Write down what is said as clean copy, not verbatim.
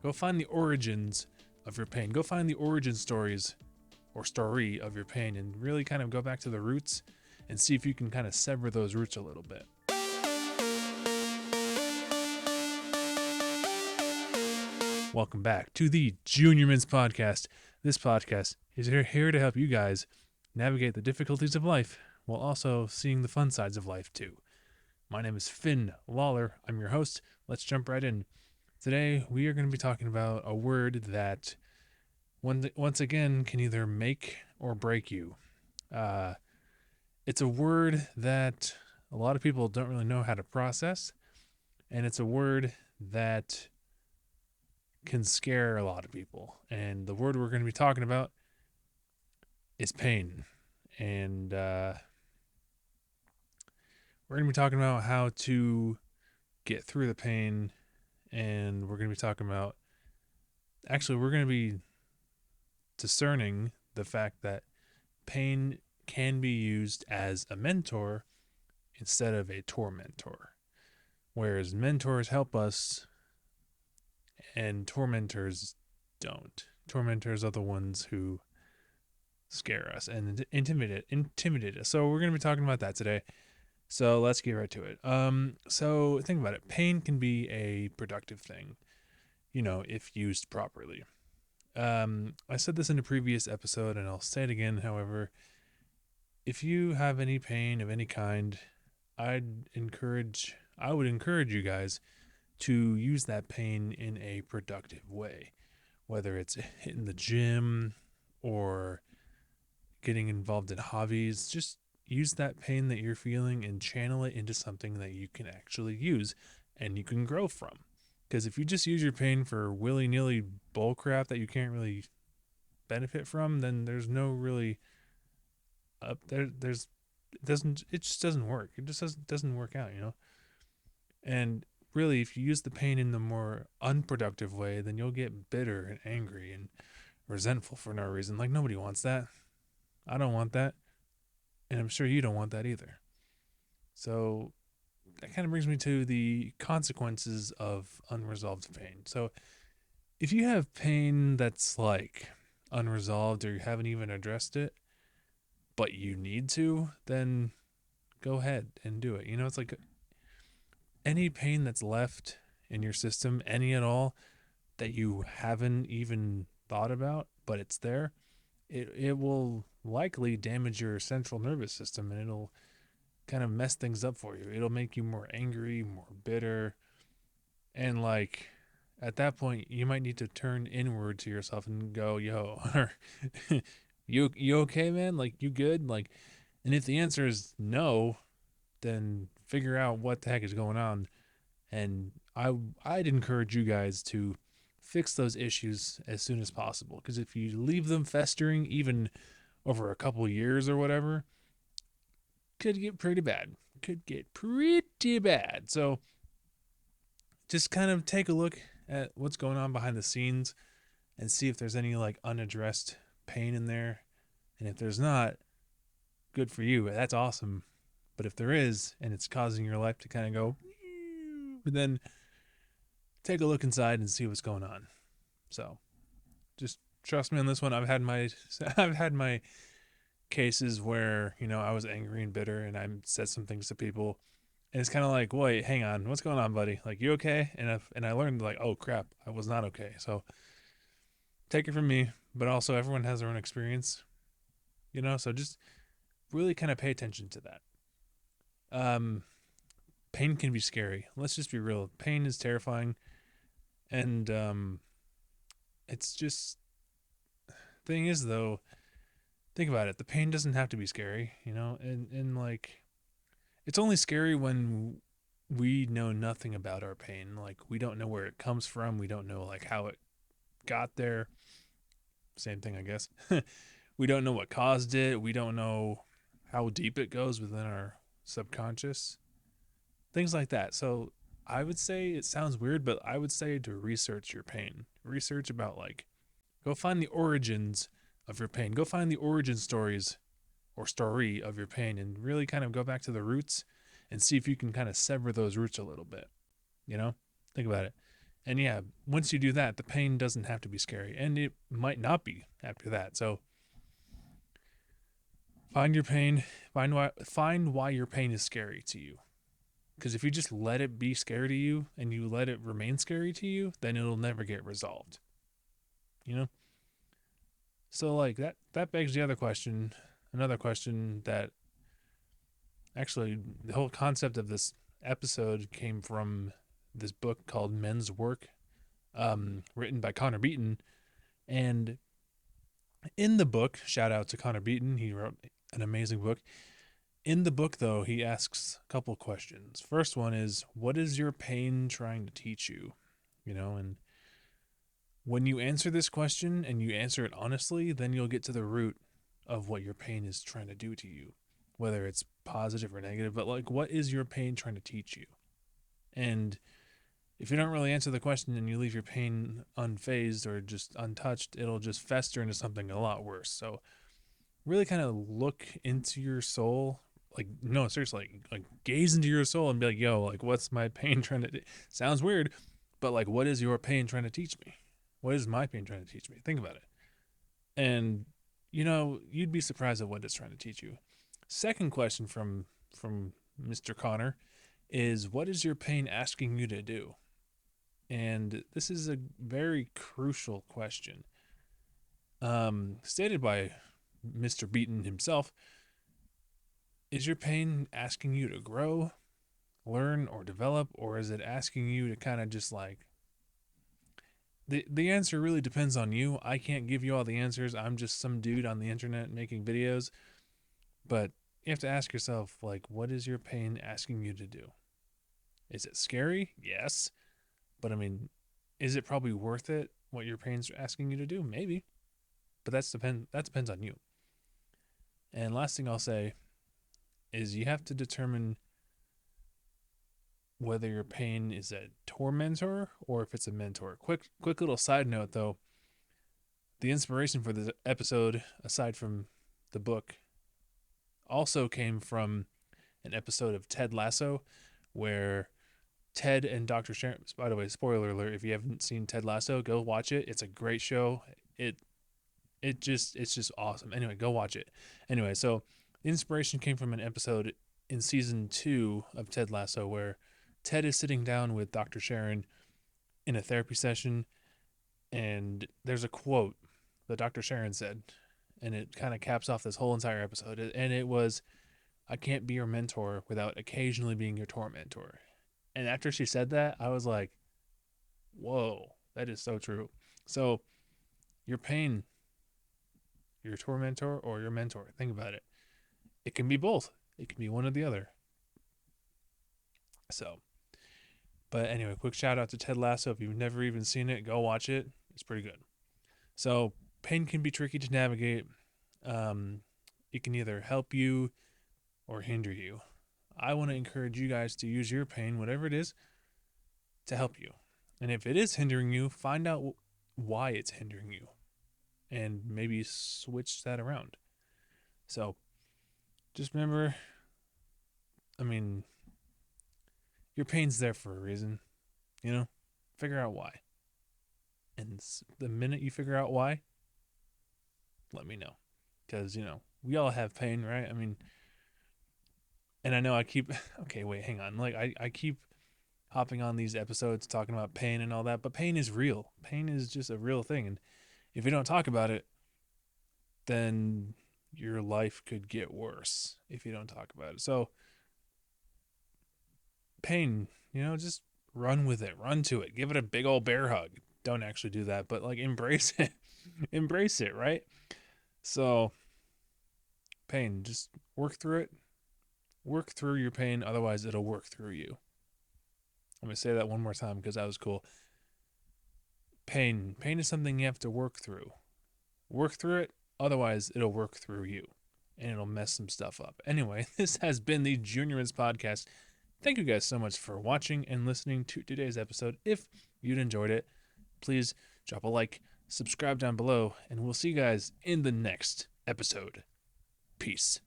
Go find the origins of your pain. Go find the origin stories or story of your pain and really kind of go back to the roots and see if you can kind of sever those roots a little bit. Welcome back to the Junior Mints podcast. This podcast is here to help you guys navigate the difficulties of life while also seeing the fun sides of life too. My name is Finn Lawler. I'm your host. Let's jump right in. Today we are going to be talking about a word that once again can either make or break you. It's a word that a lot of people don't really know how to process, and it's a word that can scare a lot of people. And the word we're going to be talking about is pain. And we're going to be talking about how to get through the pain. And we're going to be talking about, actually, we're going to be discerning the fact that pain can be used as a mentor instead of a tormentor. Whereas mentors help us and tormentors don't. Tormentors are the ones who scare us and intimidate us. So we're going to be talking about that today. So let's get right to it. So think about it. Pain can be a productive thing, if used properly. I said this in a previous episode, and I'll say it again. However, if you have any pain of any kind, I would encourage you guys to use that pain in a productive way, whether it's hitting the gym or getting involved in hobbies. Just use that pain that you're feeling and channel it into something that you can actually use and you can grow from. Because if you just use your pain for willy-nilly bullcrap that you can't really benefit from, then there's no really it just doesn't work. It just doesn't work out, And really, if you use the pain in the more unproductive way, then you'll get bitter and angry and resentful for no reason. Like, nobody wants that. I don't want that. And I'm sure you don't want that either. So that kind of brings me to the consequences of unresolved pain. So if you have pain that's like unresolved or you haven't even addressed it, but you need to, then go ahead and do it. It's like any pain that's left in your system, any at all, that you haven't even thought about, but it's there, it will likely damage your central nervous system, and it'll kind of mess things up for you. It'll make you more angry, more bitter, and at that point, you might need to turn inward to yourself and go, yo, you okay, man? You good? And if the answer is no, then figure out what the heck is going on. And I'd encourage you guys to fix those issues as soon as possible. Because if you leave them festering even over a couple years or whatever, could get pretty bad. So just kind of take a look at what's going on behind the scenes and see if there's any unaddressed pain in there. And if there's not, good for you. That's awesome. But if there is, and it's causing your life to kind of go, then take a look inside and see what's going on. So just trust me on this one. I've had my cases where, I was angry and bitter and I said some things to people, and it's kind of like, wait, hang on, what's going on, buddy? You okay? And I learned oh crap, I was not okay. So take it from me, but also everyone has their own experience, so just really kind of pay attention to that. Pain can be scary. Let's just be real. Pain is terrifying. And it's just, thing is though, think about it. The pain doesn't have to be scary, and it's only scary when we know nothing about our pain. We don't know where it comes from. We don't know how it got there. Same thing, I guess. We don't know what caused it. We don't know how deep it goes within our subconscious. Things like that. So I would say, it sounds weird, but I would say to research your pain. Research about go find the origins of your pain. Go find the origin stories or story of your pain and really kind of go back to the roots and see if you can kind of sever those roots a little bit. Think about it. And yeah, once you do that, the pain doesn't have to be scary, and it might not be after that. So find your pain, find why your pain is scary to you. Because if you just let it be scary to you and you let it remain scary to you, then it'll never get resolved. You know? So like that begs the other question, another question that actually the whole concept of this episode came from this book called Men's Work, written by Connor Beaton. And in the book, shout out to Connor Beaton, he wrote an amazing book. In the book, though, he asks a couple questions. First one is, what is your pain trying to teach you? And when you answer this question and you answer it honestly, then you'll get to the root of what your pain is trying to do to you, whether it's positive or negative. But like, what is your pain trying to teach you? And if you don't really answer the question and you leave your pain unfazed or just untouched, it'll just fester into something a lot worse. So really kind of look into your soul. Like, no, seriously, like gaze into your soul and be like, yo, like, what's my pain trying to do? Sounds weird, but like, what is your pain trying to teach me? What is my pain trying to teach me? Think about it. And, you'd be surprised at what it's trying to teach you. Second question from Mr. Connor is, what is your pain asking you to do? And this is a very crucial question. Stated by Mr. Beaton himself, is your pain asking you to grow, learn, or develop, or is it asking you to kind of just like the answer really depends on you. I can't give you all the answers. I'm just some dude on the internet making videos. But you have to ask yourself, like, what is your pain asking you to do? Is it scary? Yes. But I mean, is it probably worth it what your pain's asking you to do? Maybe. But that depends on you. And last thing I'll say is you have to determine whether your pain is a tormentor or if it's a mentor. Quick little side note though. The inspiration for this episode, aside from the book, also came from an episode of Ted Lasso where Ted and Dr. Sharon, by the way, spoiler alert, if you haven't seen Ted Lasso, go watch it. It's a great show. It's just awesome. Anyway, go watch it. Anyway, so the inspiration came from an episode in season 2 of Ted Lasso where Ted is sitting down with Dr. Sharon in a therapy session, and there's a quote that Dr. Sharon said, and it kind of caps off this whole entire episode. And it was, I can't be your mentor without occasionally being your tormentor. And after she said that, I was like, whoa, that is so true. So your pain, your tormentor or your mentor, think about it. It can be both. It can be one or the other. So, but anyway, quick shout out to Ted Lasso. If you've never even seen it, go watch it. It's pretty good. So pain can be tricky to navigate. It can either help you or hinder you. I want to encourage you guys to use your pain, whatever it is, to help you. And if it is hindering you, find out why it's hindering you and maybe switch that around. So just remember, I mean, your pain's there for a reason, Figure out why. And the minute you figure out why, let me know. Because, we all have pain, right? I mean, and I know I keep, okay, wait, hang on. Like, I keep hopping on these episodes talking about pain and all that, but pain is real. Pain is just a real thing. And if you don't talk about it, then your life could get worse if you don't talk about it. So, pain, just run with it, run to it, give it a big old bear hug. Don't actually do that, but like embrace it, embrace it, right? So, pain, just work through it, work through your pain, otherwise, it'll work through you. I'm going to say that one more time because that was cool. Pain is something you have to work through. Work through it, otherwise, it'll work through you and it'll mess some stuff up. Anyway, this has been the Juniorins Podcast. Thank you guys so much for watching and listening to today's episode. If you'd enjoyed it, please drop a like, subscribe down below, and we'll see you guys in the next episode. Peace.